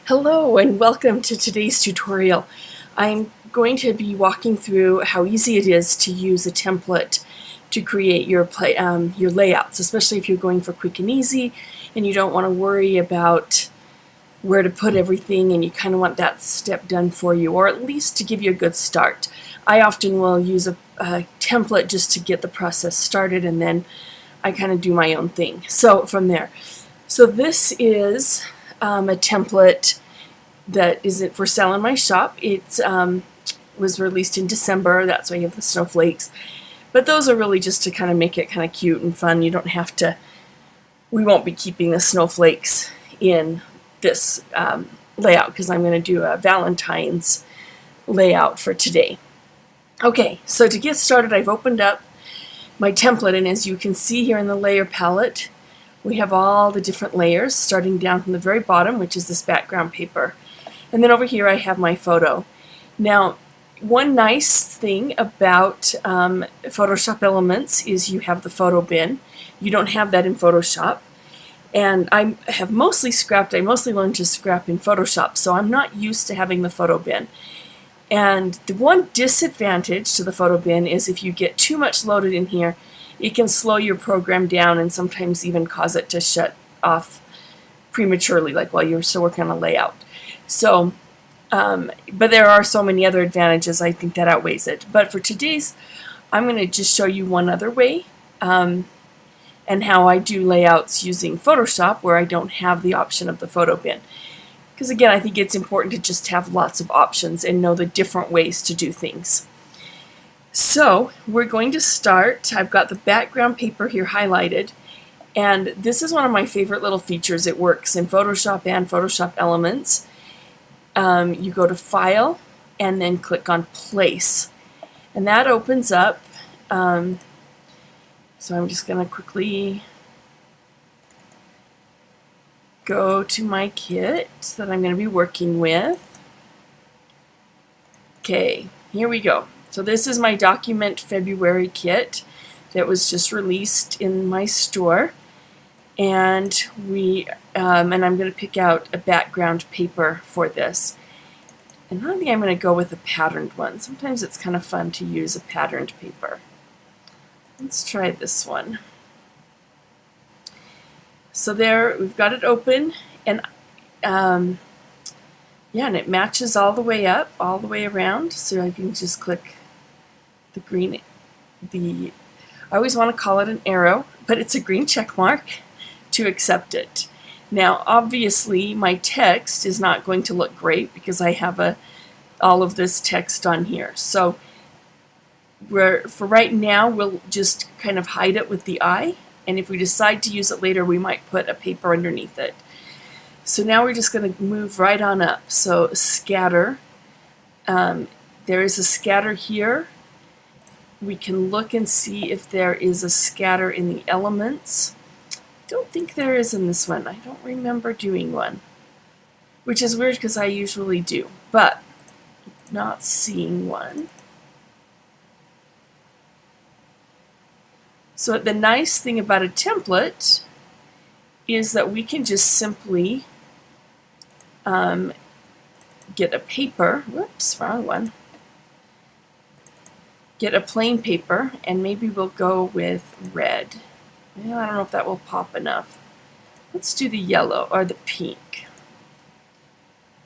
Hello and welcome to today's tutorial. I'm going to be walking through how easy it is to use a template to create your layouts, especially if you're going for quick and easy and you don't want to worry about where to put everything and you kind of want that step done for you, or at least to give you a good start. I often will use a template just to get the process started, and then I kind of do my own thing. So from there. So this is a template that isn't for sale in my shop. It was released in December. That's why you have the snowflakes. But those are really just to kind of make it kind of cute and fun. You don't have to, we won't be keeping the snowflakes in this layout because I'm going to do a Valentine's layout for today. Okay, so to get started, I've opened up my template, and as you can see here in the layer palette, we have all the different layers, starting down from the very bottom, which is this background paper. And then over here I have my photo. Now, one nice thing about Photoshop Elements is you have the photo bin. You don't have that in Photoshop. And I have mostly learned to scrap in Photoshop, so I'm not used to having the photo bin. And the one disadvantage to the photo bin is if you get too much loaded in here, it can slow your program down and sometimes even cause it to shut off prematurely, like while you're still working on a layout. So, but there are so many other advantages, I think that outweighs it. But for today's, I'm going to just show you one other way, and how I do layouts using Photoshop where I don't have the option of the photo bin. Because again, I think it's important to just have lots of options and know the different ways to do things. So we're going to start. I've got the background paper here highlighted, and this is one of my favorite little features. It works in Photoshop and Photoshop Elements. You go to File and then click on Place, and that opens up. So I'm just going to quickly go to my kit that I'm going to be working with. Okay, here we go. So this is my Document February kit that was just released in my store, and I'm going to pick out a background paper for this. And I think I'm going to go with a patterned one. Sometimes it's kind of fun to use a patterned paper. Let's try this one. So there, we've got it open, and yeah, and it matches all the way up, all the way around. So I can just click the green, I always want to call it an arrow, but it's a green check mark to accept it. Now, obviously, my text is not going to look great because I have all of this text on here. So for right now, we'll just kind of hide it with the eye, and if we decide to use it later, we might put a paper underneath it. So now we're just going to move right on up. So scatter. There is a scatter here. We can look and see if there is a scatter in the elements. I don't think there is in this one. I don't remember doing one, which is weird because I usually do, but not seeing one. So the nice thing about a template is that we can just simply get a paper, whoops, wrong one, get a plain paper, and maybe we'll go with red. Well, I don't know if that will pop enough. Let's do the yellow or the pink.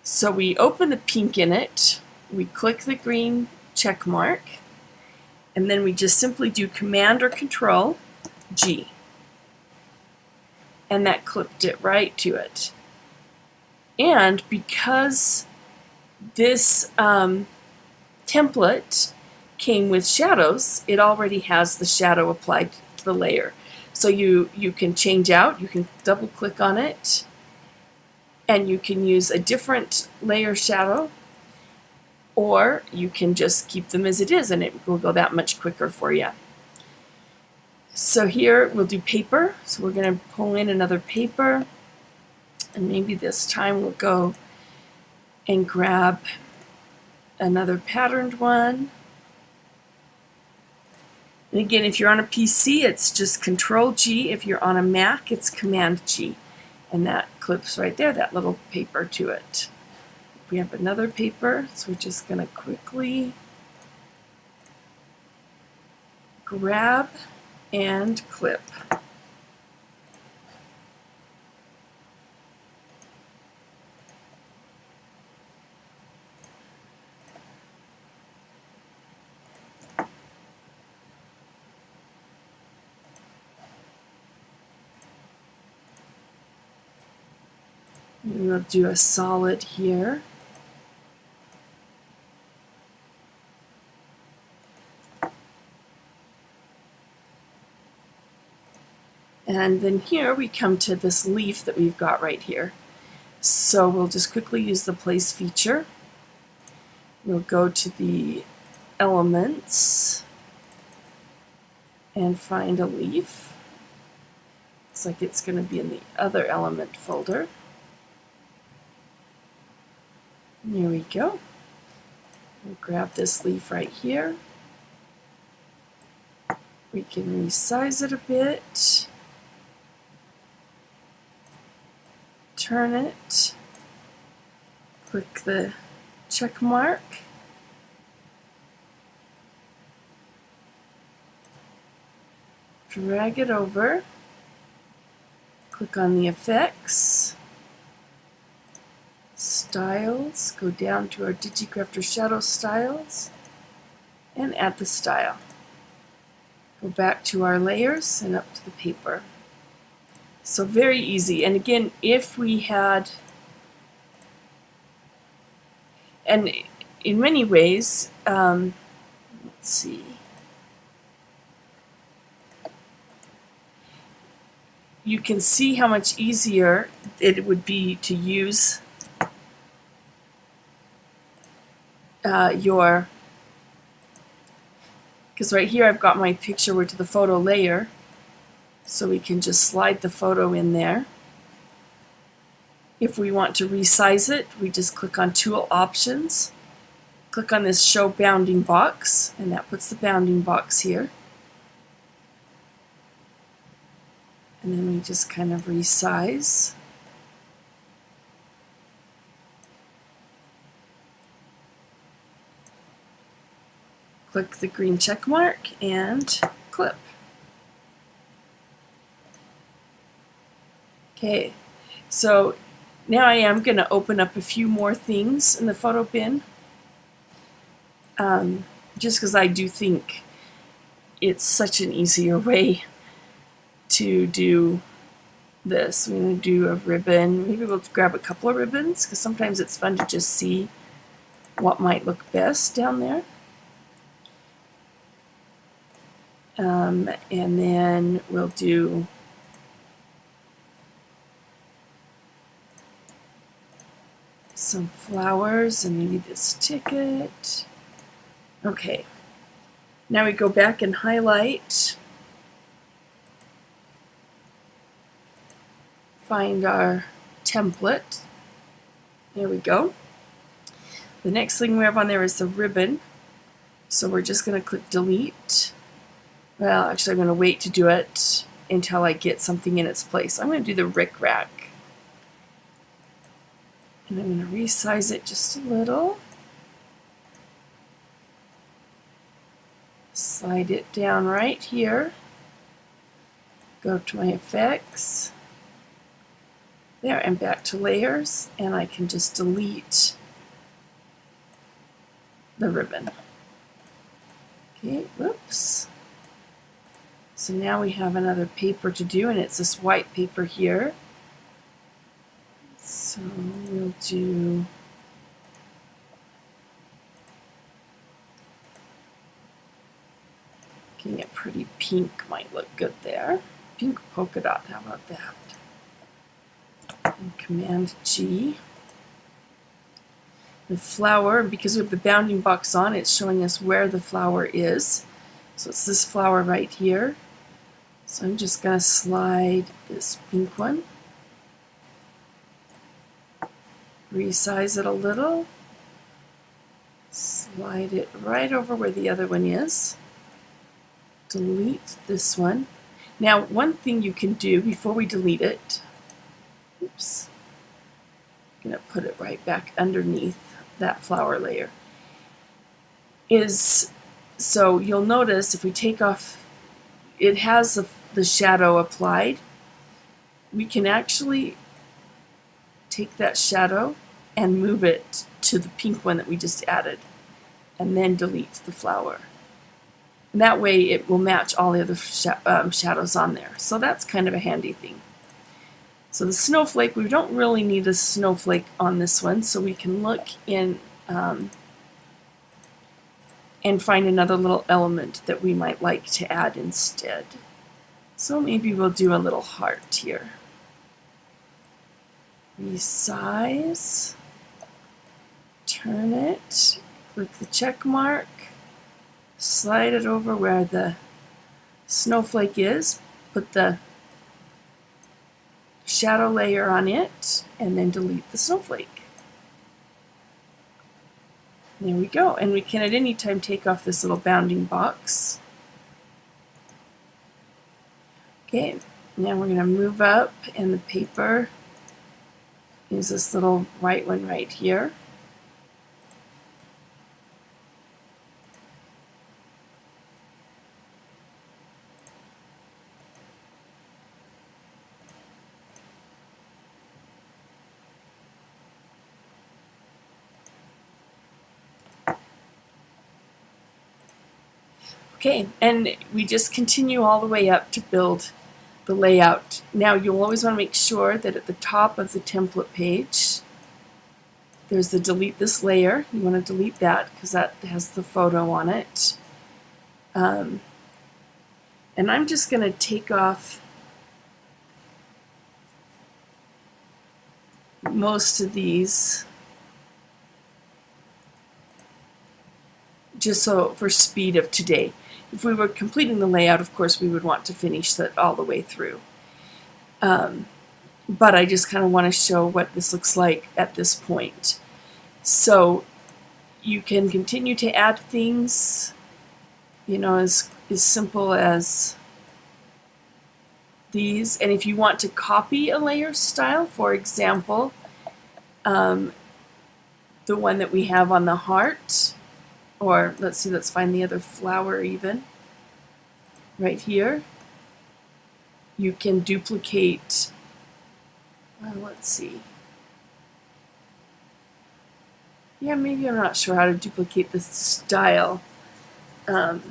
So we open the pink in it, we click the green check mark, and then we just simply do Command or Control G. And that clipped it right to it. And because this template came with shadows, it already has the shadow applied to the layer. So you can change out, you can double click on it, and you can use a different layer shadow, or you can just keep them as it is and it will go that much quicker for you. So here we'll do paper. So we're going to pull in another paper, and maybe this time we'll go and grab another patterned one. And again, if you're on a PC, it's just Control G. If you're on a Mac, it's Command G. And that clips right there, that little paper to it. We have another paper, so we're just going to quickly grab and clip. We'll do a solid here. And then here we come to this leaf that we've got right here. So we'll just quickly use the place feature. We'll go to the elements and find a leaf. Looks like it's going to be in the other element folder. Here we go. We'll grab this leaf right here. We can resize it a bit. Turn it. Click the check mark. Drag it over. Click on the effects. Styles, go down to our DigiCrafter Shadow Styles and add the style. Go back to our layers and up to the paper. So very easy. And again, if we had, and in many ways, let's see, you can see how much easier it would be to use because right here I've got my picture to the photo layer, so we can just slide the photo in there. If we want to resize it, we just click on Tool Options, click on this Show Bounding Box, and that puts the bounding box here. And then we just kind of resize. Click the green check mark and clip. Okay, so now I am going to open up a few more things in the photo bin, just because I do think it's such an easier way to do this. We're going to do a ribbon. Maybe we'll grab a couple of ribbons, because sometimes it's fun to just see what might look best down there. And then we'll do some flowers and maybe this ticket. Okay, now we go back and highlight, find our template. There we go. The next thing we have on there is the ribbon, so we're just going to click delete. Well, actually I'm going to wait to do it until I get something in its place. I'm going to do the rickrack. And I'm going to resize it just a little. Slide it down right here. Go to my effects. There, and back to layers, and I can just delete the ribbon. Okay, whoops. So now we have another paper to do, and it's this white paper here. So we'll do getting a pretty pink might look good there. Pink polka dot, how about that? And Command G. The flower, because we have the bounding box on, it's showing us where the flower is. So it's this flower right here. So I'm just going to slide this pink one, resize it a little, slide it right over where the other one is, delete this one. Now, one thing you can do before we delete it, I'm going to put it right back underneath that flower layer. So you'll notice if we take off, it has the shadow applied. We can actually take that shadow and move it to the pink one that we just added, and then delete the flower. And that way it will match all the other shadows on there. So that's kind of a handy thing. So the snowflake, we don't really need a snowflake on this one, so we can look in and find another little element that we might like to add instead. So maybe we'll do a little heart here. Resize, turn it, click the check mark, slide it over where the snowflake is, put the shadow layer on it, and then delete the snowflake. There we go, and we can at any time take off this little bounding box. Okay, now we're going to move up, and the paper is this little white one right here. Okay, and we just continue all the way up to build the layout. Now you'll always want to make sure that at the top of the template page there's the delete this layer. You want to delete that because that has the photo on it. And I'm just going to take off most of these just so for speed of today. If we were completing the layout, of course, we would want to finish that all the way through. But I just kind of want to show what this looks like at this point. So you can continue to add things, you know, as simple as these. And if you want to copy a layer style, for example, the one that we have on the heart, or let's see, let's find the other flower even. Right here. You can duplicate, let's see. Yeah, maybe I'm not sure how to duplicate this style. Gonna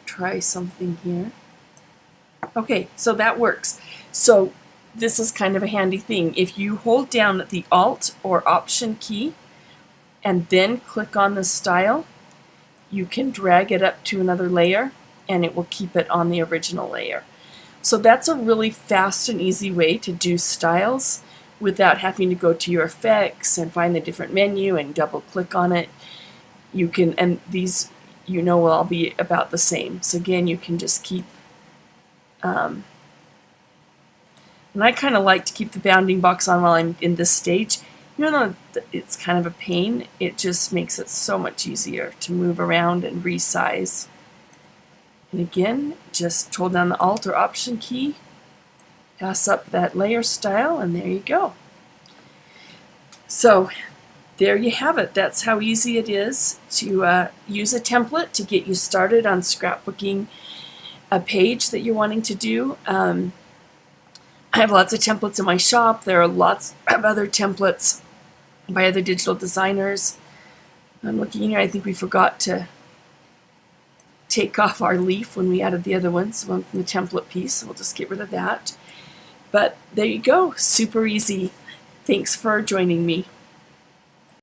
try something here. Okay, so that works. So this is kind of a handy thing. If you hold down the Alt or Option key and then click on the style, you can drag it up to another layer and it will keep it on the original layer. So that's a really fast and easy way to do styles without having to go to your effects and find the different menu and double click on it. You can, and these, you know, will all be about the same. So again, you can just keep and I kind of like to keep the bounding box on while I'm in this stage. Even though it's kind of a pain, it just makes it so much easier to move around and resize. And again, just hold down the Alt or Option key, pass up that layer style, and there you go. So there you have it. That's how easy it is to use a template to get you started on scrapbooking a page that you're wanting to do. I have lots of templates in my shop. There are lots of other templates by other digital designers. I'm looking here, I think we forgot to take off our leaf when we added the other ones, one from the template piece, so we'll just get rid of that. But there you go, super easy. Thanks for joining me.